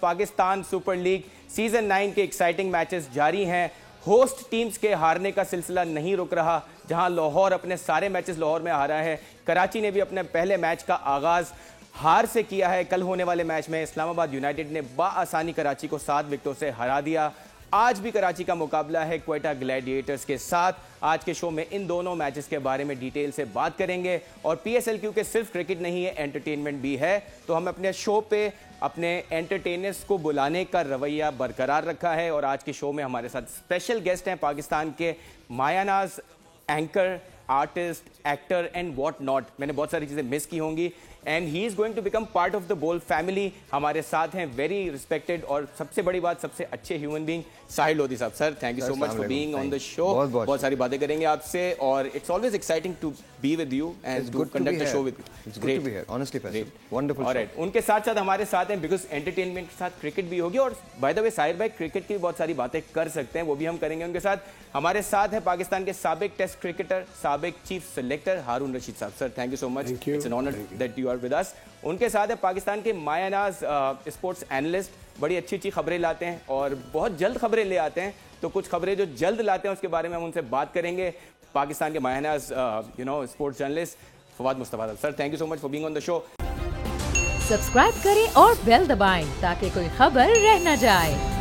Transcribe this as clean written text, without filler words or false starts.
Pakistan super league season 9 के exciting matches जारी हैं। होस्ट टीम्स के हारने का सिलसिला नहीं रुक रहा। जहां लाहौर अपने सारे मैचेस लाहौर में हारा है, कराची ने भी अपने पहले मैच का आगाज हार से किया है। कल होने वाले मैच में इस्लामाबाद यूनाइटेड ने बाआसानी कराची को 7 विकेटों से हरा दिया। आज भी कराची का मुकाबला है क्वेटा ग्लैडिएटर्स के साथ। आज के शो में इन दोनों मैचेस के बारे में डिटेल से बात करेंगे और पीएसएल क्योंकि सिर्फ क्रिकेट नहीं है, एंटरटेनमेंट भी है, तो हम अपने शो पे अपने एंटरटेनर्स को बुलाने का रवैया बरकरार रखा है। और आज के शो में हमारे साथ स्पेशल गेस्ट हैं पाकिस्तान के मायानाज, anchor, artist, actor and what not. मैंने बहुत सारी चीज़ें मिस की होंगी and he is going to become part of the Bol family. हमारे साथ हैं वेरी रिस्पेक्टेड और सबसे बड़ी बात सबसे अच्छे human being Sahil Lodhi sahab. Sir thank you so much for being on the show. बहुत सारी बातें करेंगे आपसे और it's always exciting to be with you and to conduct the show with you. It's great to be here honestly फैसिल wonderful. Alright, उनके साथ साथ हमारे साथ हैं बिकॉज एंटरटेनमेंट के साथ क्रिकेट भी होगी और बाय द वे साहिर भाई क्रिकेट की बहुत सारी बातें कर सकते हैं, वो भी हम करेंगे उनके साथ। हमारे साथ है पाकिस्तान के साबिक टेस्ट क्रिकेटर, साबिक चीफ सिलेक्टर हारून रशीद साहब। Sir thank you so much, it's an honour that you are with us. उनके साथ है पाकिस्तान के मायानाज, स्पोर्ट्स एनालिस्ट, बड़ी अच्छी अच्छी खबरें लाते हैं और बहुत जल्द खबरें ले आते हैं। तो कुछ खबरें जो जल्द लाते हैं उसके बारे में हम उनसे बात करेंगे। पाकिस्तान के मायानाज sports journalist Fawad Mustafa. Sir thank you so much for being on the show. Subscribe करें और बेल दबाएं ताकि कोई खबर रह न जाए।